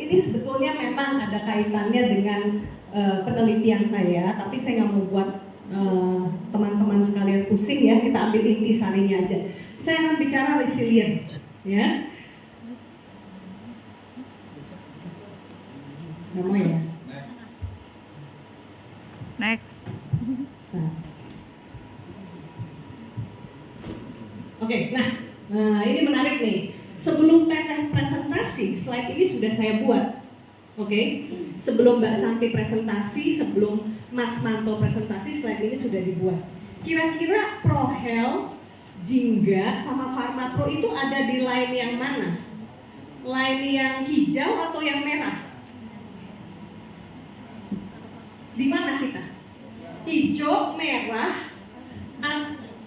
ini sebetulnya memang ada kaitannya dengan penelitian saya, tapi saya nggak mau buat teman-teman sekalian pusing ya, kita ambil inti sarinya aja. Saya akan bicara resilient, ya. Nggak mau ya? Next. Nah. Oke, nah ini menarik nih. Sebelum Teteh presentasi, slide ini sudah saya buat. Oke, sebelum Mbak Santi presentasi, sebelum Mas Manto presentasi, slide ini sudah dibuat. Kira-kira ProHealth, Jingga, sama Pharmapro itu ada di line yang mana? Line yang hijau atau yang merah? Di mana kita? Hijau, merah,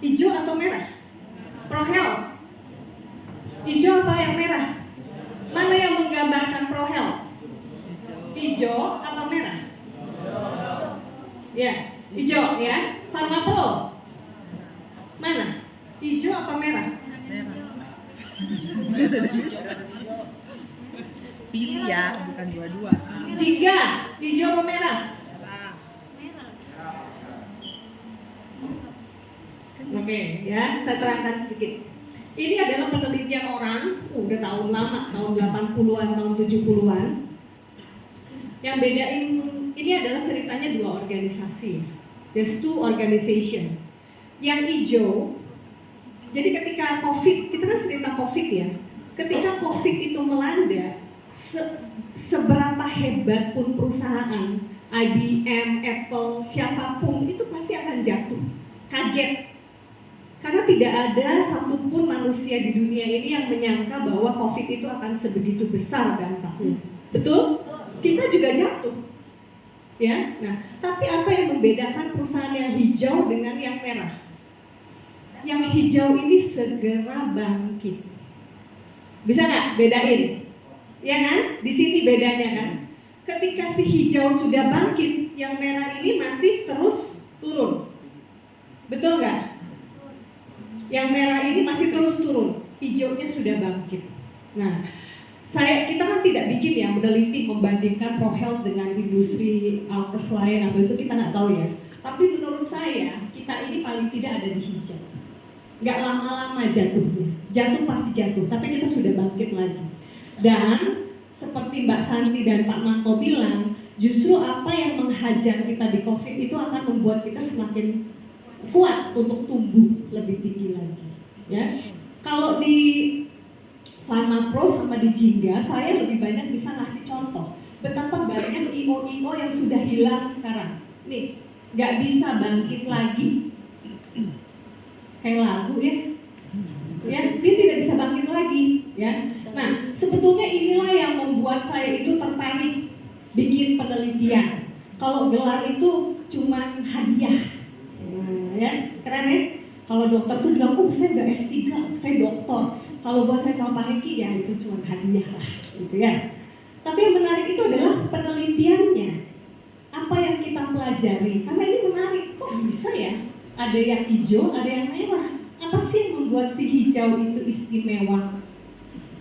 hijau atau merah? ProHealth. Hijau apa yang merah? Mana yang menggambarkan ProHealth? Hijau apa merah? Ya, hijau ya. Pharmapro. Mana? Hijau apa merah? Pilih ya, bukan dua-dua. Jingga, hijau apa merah? Oke, ya, saya terangkan sedikit. Ini adalah penelitian orang, udah tahun lama, tahun 80-an, tahun 70-an. Yang bedain, ini adalah ceritanya dua organisasi. There's two organization. Yang hijau, jadi ketika COVID, kita kan cerita COVID ya. Ketika COVID itu melanda, seberapa hebat pun perusahaan, IBM, Apple, siapapun, itu pasti akan jatuh. Kaget. Karena tidak ada satupun manusia di dunia ini yang menyangka bahwa COVID itu akan sebegitu besar dampaknya. Betul? Kita juga jatuh. Ya. Nah, tapi apa yang membedakan perusahaan yang hijau dengan yang merah? Yang hijau ini segera bangkit. Bisa nggak bedain? Ya kan? Di sini bedanya kan? Ketika si hijau sudah bangkit, yang merah ini masih terus turun. Betul nggak? Yang merah ini masih terus turun, hijaunya sudah bangkit. Nah, kita kan tidak bikin ya meneliti membandingkan ProHealth dengan industri alkes lain atau itu kita nggak tahu ya. Tapi menurut saya kita ini paling tidak ada di hijau. Nggak lama-lama jatuhnya, jatuh pasti jatuh, tapi kita sudah bangkit lagi. Dan seperti Mbak Santi dan Pak Manto bilang, justru apa yang menghajar kita di COVID itu akan membuat kita semakin kuat untuk tumbuh lebih tinggi lagi, ya. Kalau di Pharmapro sama di Jingga, saya lebih banyak bisa ngasih contoh betapa banyak IO-IO yang sudah hilang sekarang. Nih, nggak bisa bangkit lagi, kayak lagu ya, dia tidak bisa bangkit lagi, ya. Nah, sebetulnya inilah yang membuat saya itu tertarik bikin penelitian. Kalau gelar itu cuma hadiah. Ya, keren ya. Kalau dokter tuh bilang, saya udah S3, saya dokter. Kalau buat saya sama Pak Heki, ya itu cuma hadiah lah, gitu ya. Tapi yang menarik itu adalah penelitiannya. Apa yang kita pelajari? Karena ini menarik, kok bisa ya? Ada yang hijau, ada yang merah. Apa sih yang membuat si hijau itu istimewa?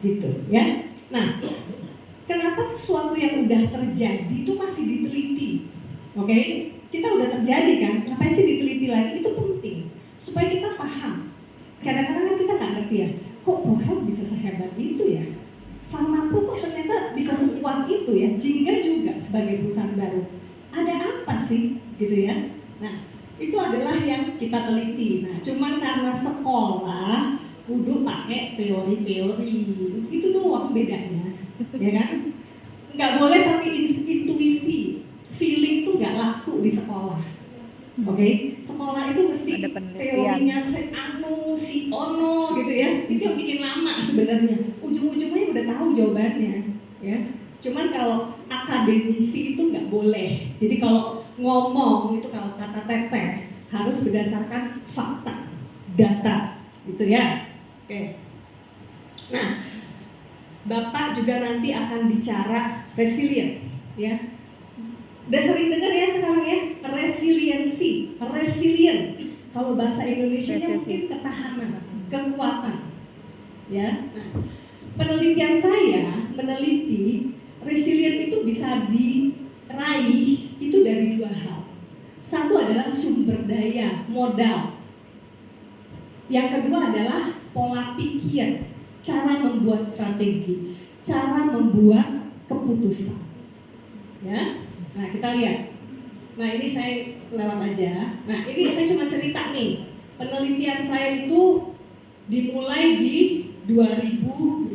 Gitu ya. Nah, kenapa sesuatu yang udah terjadi itu masih diteliti? Oke? Kita udah terjadi kan, ngapain sih diteliti lagi? Itu penting, supaya kita paham. Kadang-kadang kan kita nggak ngerti ya, kok ProHealth bisa sehebat itu ya? Pharmapro kok ternyata bisa sekuat itu ya? Jingga juga sebagai perusahaan baru. Ada apa sih? Gitu ya. Nah, itu adalah yang kita teliti. Nah, cuman karena sekolah kudu pakai teori-teori, itu doang bedanya, ya kan? Nggak boleh pakai intuisi. Feeling tuh nggak laku di sekolah, oke? Sekolah itu mesti teorinya si ono gitu ya. Itu yang bikin lama sebenarnya. Ujung-ujungnya udah tahu jawabannya, ya. Cuman kalau akademisi itu nggak boleh. Jadi kalau ngomong itu kalau kata Teteh harus berdasarkan fakta, data, gitu ya. Oke. Nah, Bapak juga nanti akan bicara resilient, ya. Udah sering dengar ya sekarang ya, resiliensi, resilient. Kalau bahasa Indonesianya mungkin ketahanan, kekuatan. Ya. Nah, penelitian saya meneliti resilient itu bisa diraih itu dari dua hal. Satu adalah sumber daya, modal. Yang kedua adalah pola pikir, cara membuat strategi, cara membuat keputusan. Ya, nah kita lihat. Nah ini saya lewat aja. Nah ini saya cuma cerita nih. Penelitian saya itu dimulai di 2021.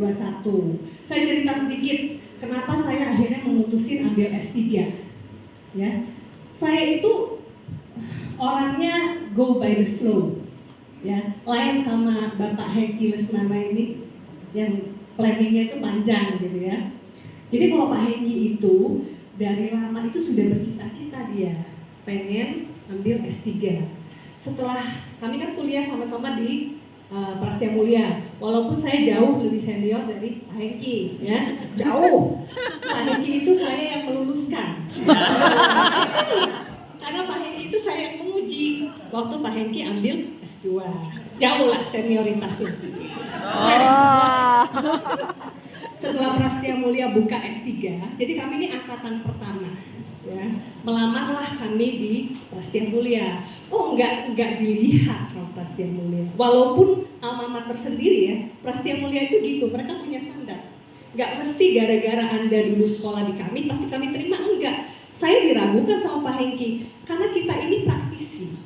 Saya cerita sedikit kenapa saya akhirnya memutusin ambil S3. Ya, saya itu orangnya go by the flow. Ya, lain sama Bapak Hengki Lesmana ini yang planningnya itu panjang gitu ya. Jadi kalau Pak Hengki itu dari lama itu sudah bercita-cita dia pengen ambil S3. Setelah kami kan kuliah sama-sama di Prastia Mulia, walaupun saya jauh lebih senior dari Pak Hengki, ya jauh. Pak Hengki itu saya yang meluluskan, karena Pak Hengki itu saya yang menguji. Waktu Pak Hengki ambil S2, jauh lah senioritasnya. Setelah Prastia Mulia buka S3, jadi kami ini angkatan pertama. Ya, melamarlah kami di Prastia Mulia. Oh enggak dilihat sama Prastia Mulia. Walaupun alma mater sendiri ya, Prastia Mulia itu gitu, mereka punya standar. Enggak mesti gara-gara Anda dulu sekolah di kami, pasti kami terima, enggak. Saya diragukan sama Pak Hengki, karena kita ini praktisi.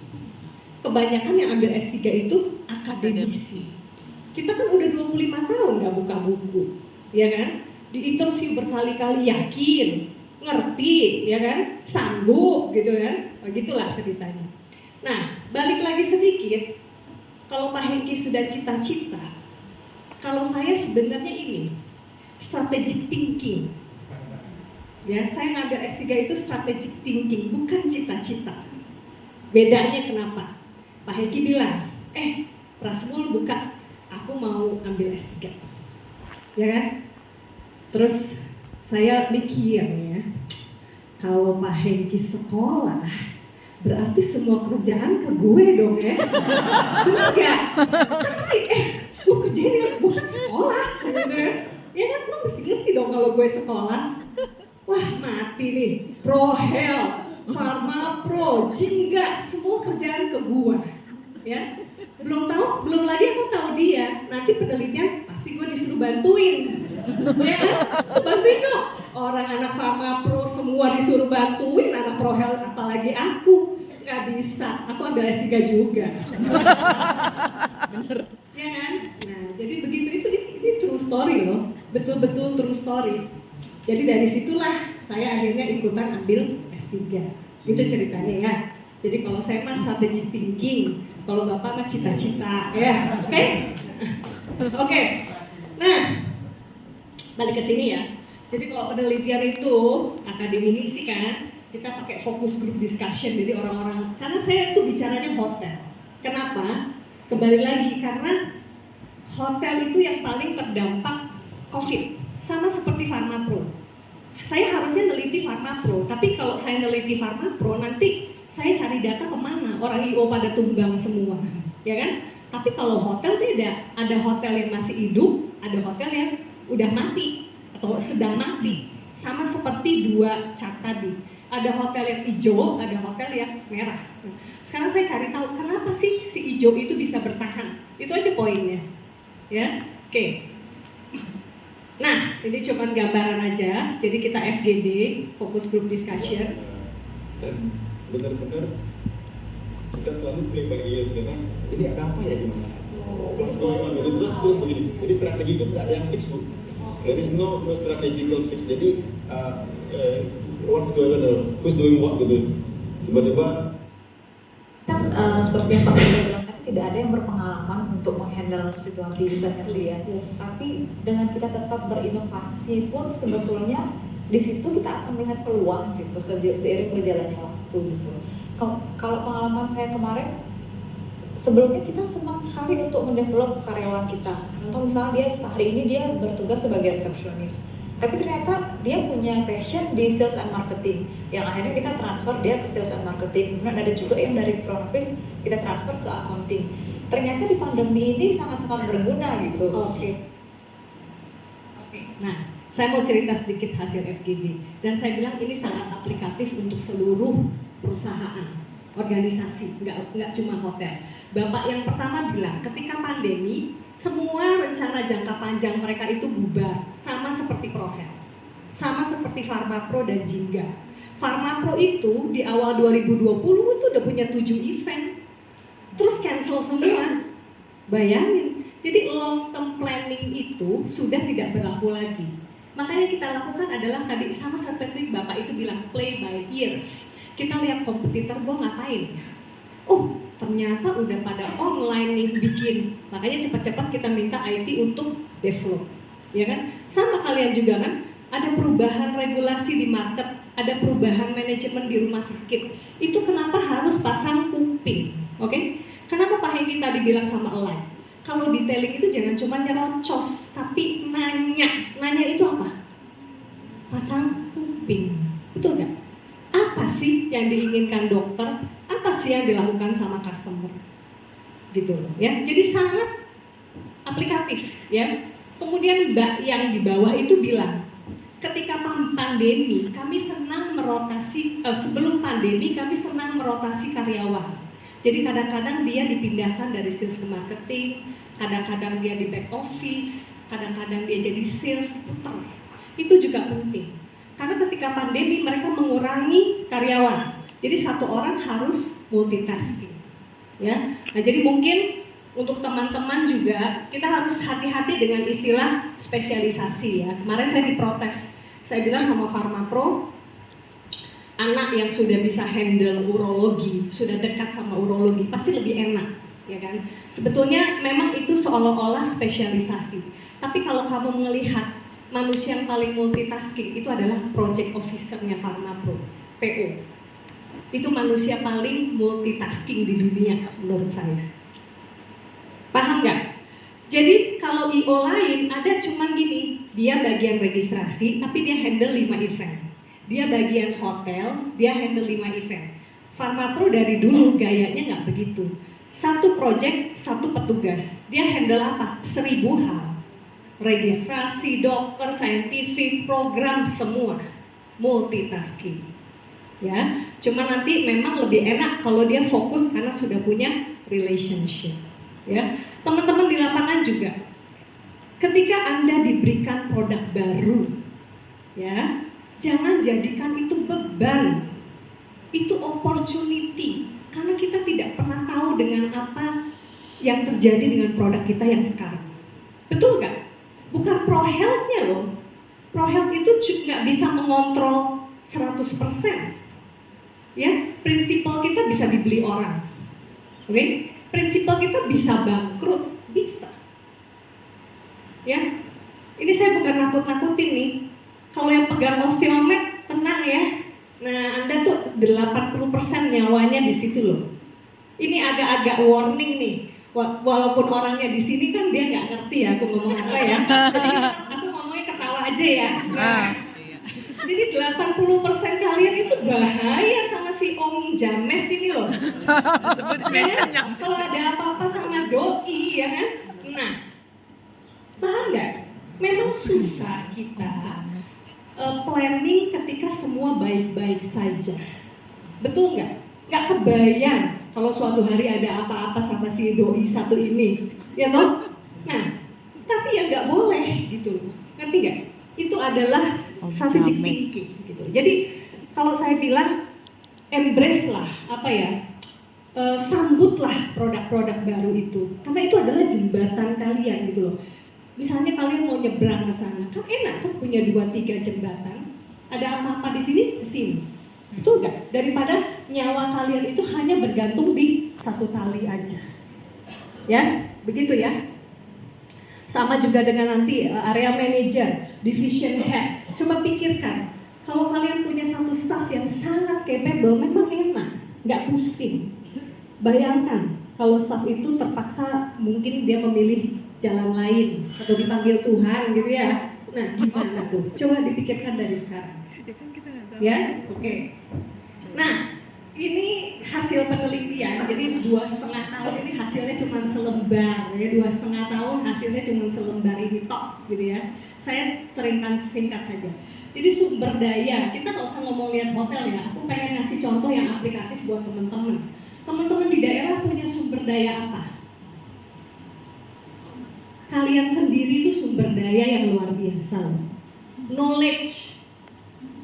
Kebanyakan yang ambil S3 itu akademisi. Kita kan udah 25 tahun nggak buka buku, ya kan? Di interview berkali-kali yakin, ngerti, ya kan, sanggup gitu kan, begitulah ceritanya. Nah, balik lagi sedikit, kalau Pak Hengki sudah cita-cita, kalau saya sebenarnya ini strategic thinking, ya, saya ngambil S3 itu strategic thinking, bukan cita-cita. Bedanya kenapa? Pak Hengki bilang, Prasmul buka, aku mau ambil S3, ya kan? Terus saya mikir ya, kalau Pak Hengki sekolah, berarti semua kerjaan ke gue dong ya? Bener gak? Kan sih, lu kerjain ya, bukan sekolah, gitu ya? Ya kan, lu mesti ngerti dong kalau gue sekolah. Wah mati nih, Pro Health, Pharma Pro, Jingga, semua kerjaan ke gue, ya. Belum lagi aku tahu dia, nanti penelitian pasti gue disuruh bantuin. Ya kan? Bantuin dong. Orang anak Pharma Pro semua disuruh bantuin, anak Pro Health apalagi aku. Nggak bisa, aku ambil S3 juga. Bener. Ya kan? Nah, jadi begitu ini true story loh. Betul-betul true story. Jadi dari situlah saya akhirnya ikutan ambil S3. Itu ceritanya ya. Jadi kalau saya mah strategic thinking, kalau Bapak mah cita-cita, ya. Oke? Oke. Nah, balik ke sini ya. Jadi kalau penelitian itu akademisi kan, kita pakai focus group discussion. Jadi orang-orang, karena saya tuh bicaranya hotel. Kenapa? Kembali lagi karena hotel itu yang paling terdampak COVID. Sama seperti Pharma Pro. Saya harusnya neliti Pharma Pro, tapi kalau saya neliti Pharma Pro nanti saya cari data kemana? Orang IO pada tumbang semua, ya kan? Tapi kalau hotel beda. Ada hotel yang masih hidup, ada hotel yang udah mati atau sedang mati. Sama seperti dua cat tadi. Ada hotel yang hijau, ada hotel yang merah. Nah, sekarang saya cari tahu kenapa sih si hijau itu bisa bertahan. Itu aja poinnya, ya. Oke. Nah, ini cuma gambaran aja. Jadi kita FGD, Focus Group Discussion. Dan benar-benar kita selalu play by ear sekarang. Jadi ada apa ya gimana? What's going on? Jadi terus begini. Jadi strategi itu nggak ada yang fix, Bu. There is no strategical fix. Jadi what's going on? Who's doing what gitu? Tiba-tiba kan seperti yang Pak Budi bilang tadi, tidak ada yang berpengalaman untuk menghandle situasi seperti ya. Tapi dengan kita tetap berinovasi pun sebetulnya di situ kita akan melihat peluang gitu seiring berjalannya waktu gitu. Kalau pengalaman saya kemarin, sebelumnya kita senang sekali untuk mendevelop karyawan kita. Contoh misalnya hari ini dia bertugas sebagai resepsionis, tapi ternyata dia punya passion di sales and marketing, yang akhirnya kita transfer dia ke sales and marketing. Kemudian ada juga yang dari front office kita transfer ke accounting. Ternyata di pandemi ini sangat-sangat berguna gitu. Oke. Nah, Saya mau cerita sedikit hasil FGD, dan saya bilang ini sangat aplikatif untuk seluruh perusahaan, organisasi, nggak cuma hotel. Bapak yang pertama bilang, ketika pandemi, semua rencana jangka panjang mereka itu bubar, sama seperti ProHealth, sama seperti Pharmapro dan Jingga. Pharmapro itu di awal 2020 itu udah punya 7 event, terus cancel semua. Bayangin, jadi long term planning itu sudah tidak berlaku lagi. Makanya kita lakukan adalah tadi sama seperti Bapak itu bilang play by ears. Kita lihat kompetitor gue ngapain. Oh, ternyata udah pada online nih bikin. Makanya cepat-cepat kita minta IT untuk develop. Ya kan? Sama kalian juga kan, ada perubahan regulasi di market, ada perubahan manajemen di rumah sakit. Itu kenapa harus pasang kuping. Oke? Kenapa Pak Hengki tadi bilang sama Align? Kalau detailing itu jangan cuma nyerocos, tapi nanya. Nanya itu apa? Pasang kuping. Betul nggak? Apa sih yang diinginkan dokter? Apa sih yang dilakukan sama customer? Gitu loh ya. Jadi sangat aplikatif ya. Kemudian Mbak yang di bawah itu bilang, ketika pandemi kami senang merotasi, sebelum pandemi kami senang merotasi karyawan. Jadi kadang-kadang dia dipindahkan dari sales ke marketing, kadang-kadang dia di back office, kadang-kadang dia jadi sales, putar. Itu juga penting. Karena ketika pandemi mereka mengurangi karyawan. Jadi satu orang harus multitasking. Ya. Nah, jadi mungkin untuk teman-teman juga kita harus hati-hati dengan istilah spesialisasi ya. Kemarin saya diprotes. Saya bilang sama Pharmapro, anak yang sudah bisa handle urologi, sudah dekat sama urologi, pasti lebih enak, ya kan? Sebetulnya memang itu seolah-olah spesialisasi. Tapi kalau kamu melihat manusia yang paling multitasking itu adalah project officer-nya Pharmapro, PO. Itu manusia paling multitasking di dunia menurut saya. Paham nggak? Jadi kalau IO lain ada cuman gini, dia bagian registrasi tapi dia handle 5 event. Dia bagian hotel, dia handle 5 event. Pharmapro dari dulu gayanya nggak begitu. Satu project, satu petugas. Dia handle apa? 1000 hal. Registrasi, dokter, saintifik, program, semua. Multitasking. Ya, cuma nanti memang lebih enak kalau dia fokus karena sudah punya relationship. Ya, teman-teman di lapangan juga. Ketika Anda diberikan produk baru, ya, jangan jadikan itu beban, itu opportunity. Karena kita tidak pernah tahu dengan apa yang terjadi dengan produk kita yang sekarang. Betul nggak? Bukan ProHealth-nya loh. ProHealth itu nggak bisa mengontrol 100%. Ya, prinsipal kita bisa dibeli orang. Oke? Prinsipal kita bisa bangkrut, bisa. Ya, ini saya bukan nakut-nakutin nih. Kalau yang pegang osteomed, tenang ya. Nah, Anda tuh 80% nyawanya di situ loh. Ini agak-agak warning nih. Walaupun orangnya di sini kan dia nggak ngerti ya aku ngomong apa ya. Jadi aku ngomongnya ketawa aja ya. Jadi 80% kalian itu bahaya sama si Om James ini loh. Ya, kalau ada apa-apa sama doi ya kan. Nah, paham nggak? Memang susah kita planning ketika semua baik-baik saja. Betul nggak? Nggak kebayang kalau suatu hari ada apa-apa sama si doi satu ini, ya toh? Nah, tapi ya nggak boleh gitu, ngerti nggak? Itu adalah strategic thinking gitu. Jadi kalau saya bilang embrace lah, apa ya? Sambutlah produk-produk baru itu, karena itu adalah jembatan kalian gitu loh. Misalnya kalian mau nyebrang ke sana, kan enak kan punya 2-3 jembatan. Ada apa-apa di sini, ke sini. Betul nggak? Daripada nyawa kalian itu hanya bergantung di satu tali aja. Ya, begitu ya. Sama juga dengan nanti area manager, division head. Coba pikirkan, kalau kalian punya satu staff yang sangat capable, memang enak, nggak pusing. Bayangkan kalau staff itu terpaksa mungkin dia memilih jalan lain atau dipanggil Tuhan gitu ya. Nah, gimana tuh? Coba dipikirkan dari sekarang. Ya, oke. Nah, ini hasil penelitian. Jadi 2,5 tahun ini hasilnya cuma selembar. Ya, 2,5 tahun hasilnya cuma selembar ini tok, gitu ya. Saya teringkan singkat saja. Jadi sumber daya, kita nggak usah ngomong lihat hotel ya. Aku pengen ngasih contoh yang aplikatif buat teman-teman. Teman-teman di daerah punya sumber daya apa? Kalian sendiri itu sumber daya yang luar biasa. Knowledge,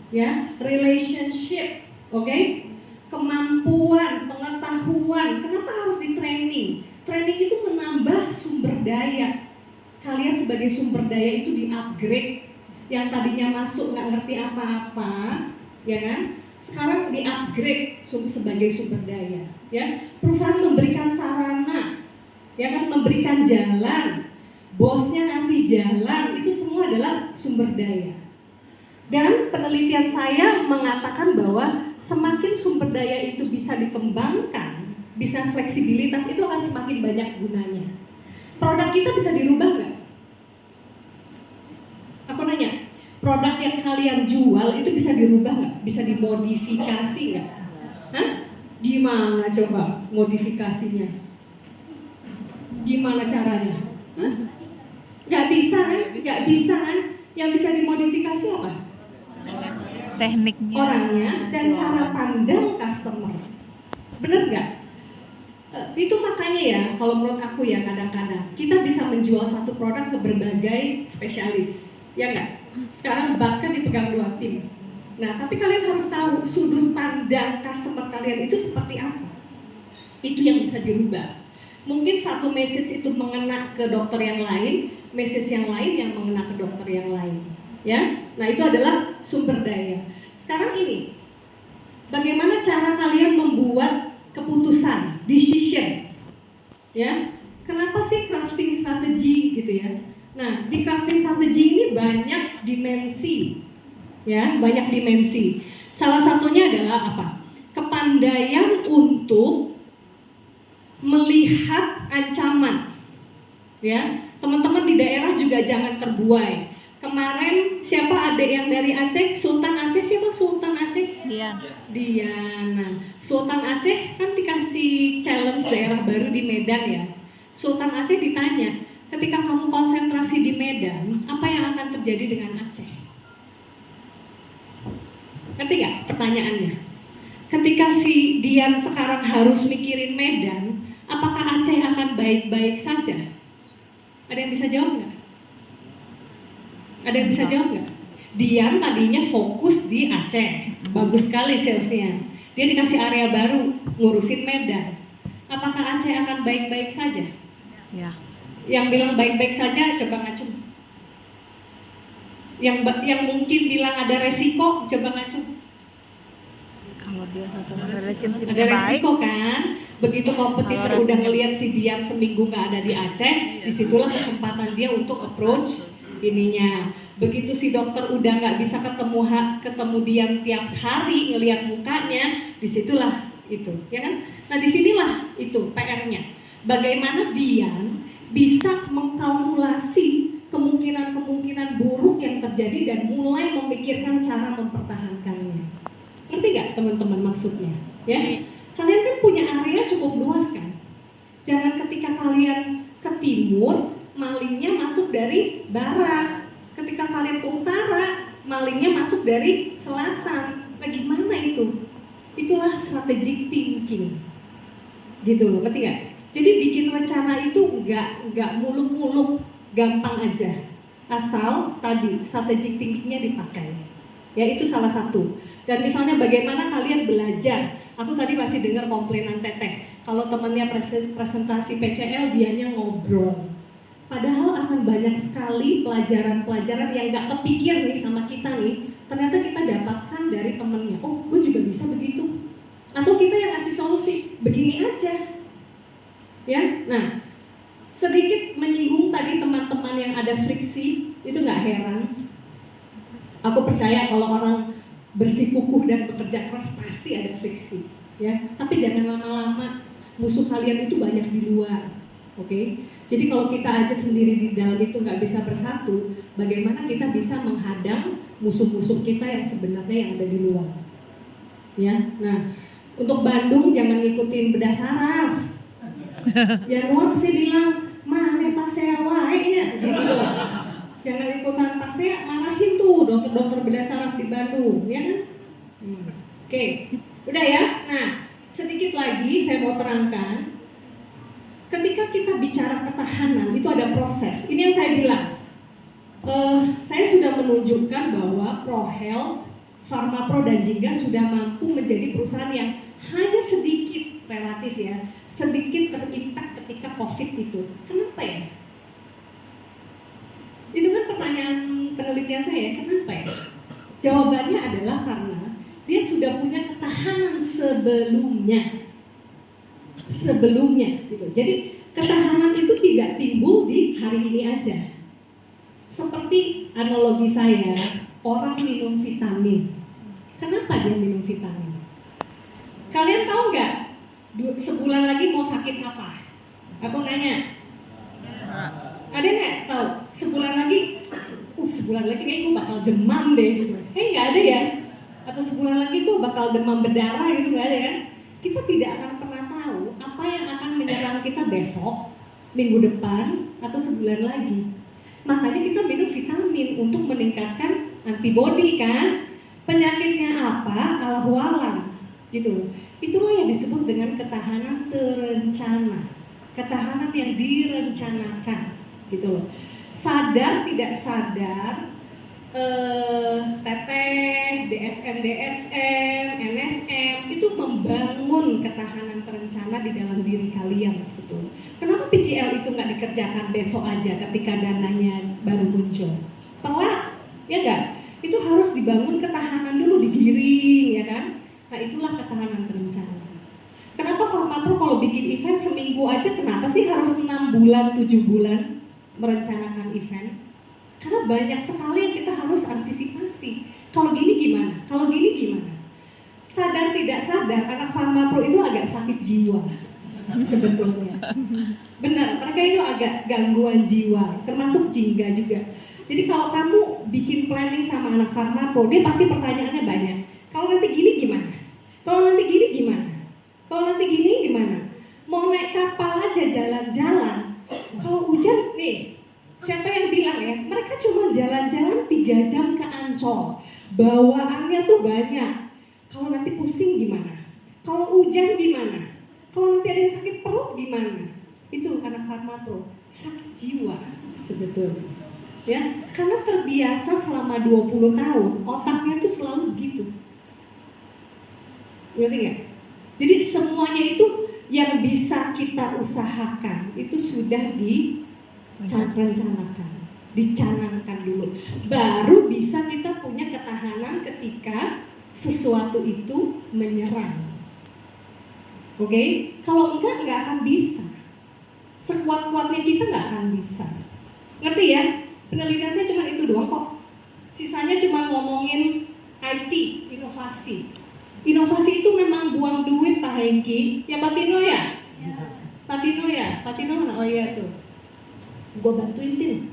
ya, relationship, oke? Kemampuan, pengetahuan. Kenapa harus di training? Training itu menambah sumber daya. Kalian sebagai sumber daya itu di-upgrade. Yang tadinya masuk nggak ngerti apa-apa, ya kan? Sekarang di-upgrade sebagai sumber daya. Ya, perusahaan memberikan sarana, ya kan, memberikan jalan, bosnya ngasih jalan, itu semua adalah sumber daya. Dan penelitian saya mengatakan bahwa semakin sumber daya itu bisa dikembangkan, bisa fleksibilitas, itu akan semakin banyak gunanya. Produk kita bisa dirubah nggak? Aku nanya, produk yang kalian jual itu bisa dirubah nggak? Bisa dimodifikasi nggak? Hah? Gimana coba modifikasinya? Gimana caranya? Hah? Nggak bisa kan? Nggak bisa kan? Yang bisa dimodifikasi apa? Tekniknya. Orangnya dan cara pandang customer. Bener nggak? Itu makanya ya, kalau menurut aku ya kadang-kadang kita bisa menjual satu produk ke berbagai spesialis. Ya nggak? Sekarang bahkan dipegang 2 tim. Nah, tapi kalian harus tahu sudut pandang customer kalian itu seperti apa. Itu yang bisa dirubah. Mungkin satu message itu mengena ke dokter yang lain, message yang lain yang mengena ke dokter yang lain. Ya, nah itu adalah sumber daya. Sekarang ini, bagaimana cara kalian membuat keputusan, decision? Ya, kenapa sih crafting strategi gitu ya? Nah, di crafting strategi ini banyak dimensi, ya, banyak dimensi. Salah satunya adalah apa? Kepandaian untuk melihat ancaman, ya. Teman-teman di daerah juga jangan terbuai. Kemarin siapa adik yang dari Aceh? Sultan Aceh, siapa Sultan Aceh? Diana. Sultan Aceh kan dikasih challenge daerah baru di Medan ya. Sultan Aceh ditanya, ketika kamu konsentrasi di Medan, apa yang akan terjadi dengan Aceh? Ngerti nggak pertanyaannya? Ketika si Dian sekarang harus mikirin Medan, apakah Aceh akan baik-baik saja? Ada yang bisa jawab nggak? Ada yang bisa jawab nggak? Dian tadinya fokus di Aceh, bagus sekali salesnya. Dia dikasih area baru, ngurusin Medan. Apakah Aceh akan baik-baik saja? Ya. Yang bilang baik-baik saja, coba ngacung. Yang mungkin bilang ada resiko, coba ngacung. Kalau dia satu relationship Ada baik, resiko kan? Begitu kompetitor Kalau udah resiko- ngelihat si Dian seminggu nggak ada di Aceh, disitulah kesempatan dia untuk approach ininya. Begitu si dokter udah nggak bisa ketemu Dian tiap hari ngelihat mukanya, disitulah itu, ya kan? Nah disinilah itu PR-nya. Bagaimana Dian bisa mengkalkulasi kemungkinan-kemungkinan buruk yang terjadi dan mulai memikirkan cara mempertahankannya. Ngerti gak teman-teman maksudnya? Ya, kalian kan punya area cukup luas kan? Jangan ketika kalian ke timur, malingnya masuk dari barat. Ketika kalian ke utara, malingnya masuk dari selatan. Nah gimana itu? Itulah strategic thinking. Gitu loh, ngerti gak? Jadi bikin rencana itu nggak muluk-muluk, gampang aja. Asal tadi strategic thinkingnya dipakai. Ya itu salah satu. Dan misalnya bagaimana kalian belajar. Aku tadi masih dengar komplainan Teteh. Kalau temannya presentasi PCL, dianya ngobrol. Padahal akan banyak sekali pelajaran-pelajaran yang nggak kepikir nih sama kita nih. Ternyata kita dapatkan dari temennya. Oh, gue juga bisa begitu. Atau kita yang ngasih solusi, begini aja. Ya, nah sedikit menyinggung tadi teman-teman yang ada friksi, itu nggak heran. Aku percaya kalau orang bersikukuh dan bekerja keras pasti ada friksi, ya. Tapi jangan lama-lama, musuh kalian itu banyak di luar, oke? Jadi kalau kita aja sendiri di dalam itu nggak bisa bersatu, bagaimana kita bisa menghadang musuh-musuh kita yang sebenarnya yang ada di luar, ya. Nah, untuk Bandung jangan ngikutin bedah saraf. Januar sih bilang, mana pasel wae nya gitu loh. Jangan ikutan pasea, marahin tuh dokter-dokter bedah saraf di Bandung, ya kan? Oke, udah ya. Nah, sedikit lagi saya mau terangkan. Ketika kita bicara ketahanan, itu ada proses. Ini yang saya bilang. Saya sudah menunjukkan bahwa ProHealth, PharmaPro dan Jingga sudah mampu menjadi perusahaan yang hanya sedikit relatif ya, sedikit terimpak ketika COVID itu. Kenapa ya? Itu kan pertanyaan penelitian saya, kenapa ya? Jawabannya adalah karena dia sudah punya ketahanan sebelumnya gitu. Jadi ketahanan itu tidak timbul di hari ini aja. Seperti analogi saya, orang minum vitamin. Kenapa dia minum vitamin? Kalian tahu nggak? Sebulan lagi mau sakit apa? Aku nanya. Ada nggak tahu? Sebulan lagi kayaknya gue bakal demam deh gitu. Nggak ada ya? Atau sebulan lagi tuh bakal demam berdarah gitu, nggak ada kan? Kita tidak akan pernah tahu apa yang akan menyerang kita besok, minggu depan, atau sebulan lagi. Makanya kita minum vitamin untuk meningkatkan antibodi kan. Penyakitnya apa? Allahu-alam gitu. Itulah yang disebut dengan ketahanan terencana. Ketahanan yang direncanakan gitu loh. Sadar tidak sadar, teteh, DSM, NSM itu membangun ketahanan terencana di dalam diri kalian sebetulnya. Kenapa PCL itu nggak dikerjakan besok aja ketika dananya baru muncul? Telat, ya nggak? Itu harus dibangun ketahanan dulu, digiring, ya kan? Nah itulah ketahanan terencana. Kenapa PharmaPro kalau bikin event seminggu aja, kenapa sih harus 6 bulan, 7 bulan merencanakan event? Karena banyak sekali yang kita harus antisipasi. Kalau gini gimana? Kalau gini gimana? Sadar tidak sadar, anak PharmaPro itu agak sakit jiwa sebetulnya. Benar, mereka itu agak gangguan jiwa, termasuk Jingga juga. Jadi kalau kamu bikin planning sama anak PharmaPro, dia pasti pertanyaannya banyak. Kalau nanti gini gimana? Kalau nanti gini gimana? Kalau nanti gini gimana? Mau naik kapal aja jalan-jalan. Kalau hujan nih, siapa yang bilang ya? Mereka cuma jalan-jalan 3 jam ke Ancol. Bawaannya tuh banyak. Kalau nanti pusing gimana? Kalau hujan gimana? Kalau nanti ada yang sakit perut gimana? Itu anak PharmaPro, sakit jiwa sebetulnya. Ya, karena terbiasa selama 20 tahun, otaknya tuh selalu gitu. Ngerti nggak? Jadi semuanya itu yang bisa kita usahakan itu sudah direncanakan, dicanangkan dulu. Baru bisa kita punya ketahanan ketika sesuatu itu menyerang. Oke? Kalau enggak akan bisa. Sekuat-kuatnya kita nggak akan bisa. Ngerti ya? Penelitian saya cuma itu doang kok. Sisanya cuma ngomongin IT, inovasi. Inovasi itu memang buang duit Pak Hengki. Ya Pak Tino ya? Pak Tino ya? Pak Tino mana? Oh iya tuh. Gue bantuin Tin.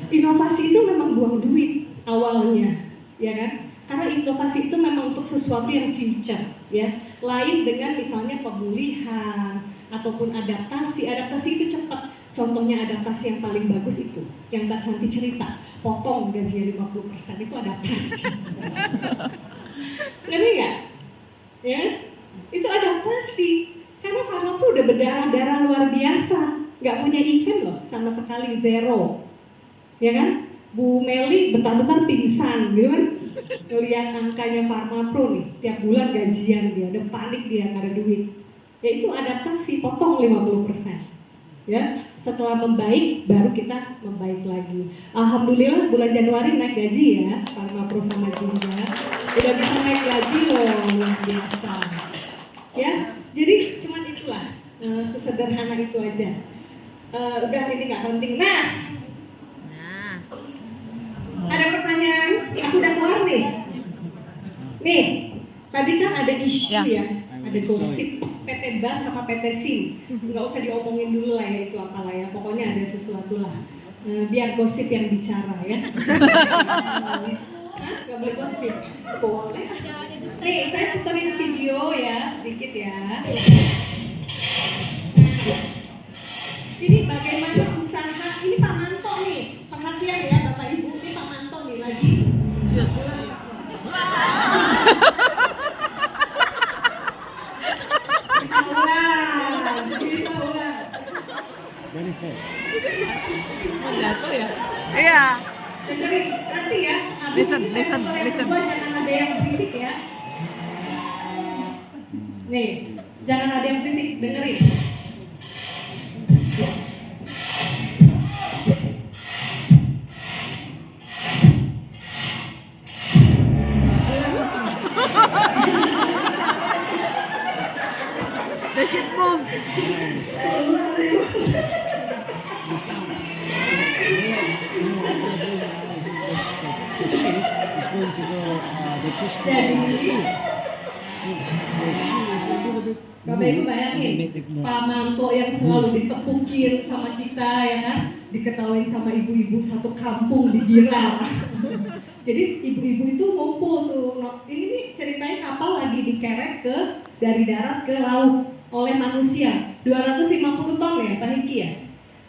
Inovasi itu memang buang duit awalnya, ya kan? Karena inovasi itu memang untuk sesuatu yang future, ya. Lain dengan misalnya pemulihan ataupun adaptasi. Adaptasi itu cepat. Contohnya adaptasi yang paling bagus itu, yang Mbak Santi cerita, potong gajinya 50%, itu adaptasi. Ngerti nggak? Ya, itu adaptasi. Karena PharmaPro udah berdarah-darah luar biasa, nggak punya event loh, sama sekali zero. Ya kan? Bu Meli bentar-bentar pingsan, gitu kan? Lihat angkanya PharmaPro nih, tiap bulan gajian dia, udah panik dia nggak ada duit. Ya itu adaptasi, potong 50%. Ya, setelah membaik baru kita membaik lagi. Alhamdulillah bulan Januari naik gaji ya, PharmaPro sama Jingga udah bisa naik gaji loh, luar biasa. Ya, jadi cuman itulah, sesederhana itu aja. Udah ini nggak penting. Nah, ada pertanyaan? Aku udah kelar nih. Nih, tadi kan ada isu ya, ada gosip. PT BAS sama PT SIM, nggak usah diomongin dulu lah ya itu apalah ya, pokoknya ada sesuatu lah, biar gosip yang bicara ya. Nggak boleh gosip? Boleh. Nih saya puterin video ya sedikit ya. Ini bagaimana usaha, ini Pak Manto nih, perhatian ya Bapak Kita ulang. Very fast. Mau jatuh ya? Iya. Dengerin nanti ya. Habis Listen, ini saya listen, motor yang listen. kedua, jangan ada yang berisik ya. Nih, jangan ada yang berisik, dengerin. The ship move. The sound. The shape is going to go. They push the shoe. So the shoe is a little bit. Bapak Ibu bayangin, Pak Manto yang selalu ditepukin sama kita ya kan, diketawain sama ibu-ibu satu kampung di Gira. Jadi ibu-ibu itu ngumpul tuh. Ini nih ceritanya kapal lagi dikerek dari darat ke laut oleh manusia. 250 ton ya Pak Hiki ya.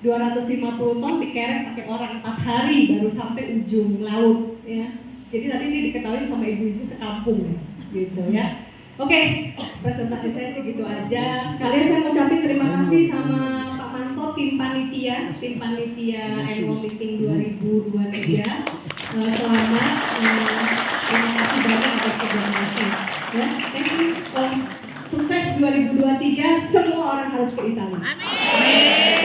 250 ton dikerek pakai orang 4 hari baru sampai ujung laut ya. Jadi tadi ini diketawain sama ibu-ibu sekampung gitu ya. Oke, presentasi saya segitu aja. Sekalian saya ucapin terima kasih sama Pak Manto, tim panitia annual meeting 2023. Selamat, terima kasih banyak atas koordinasi. Ya, thank you. Sukses 2023, semua orang harus ke Italia. Amin.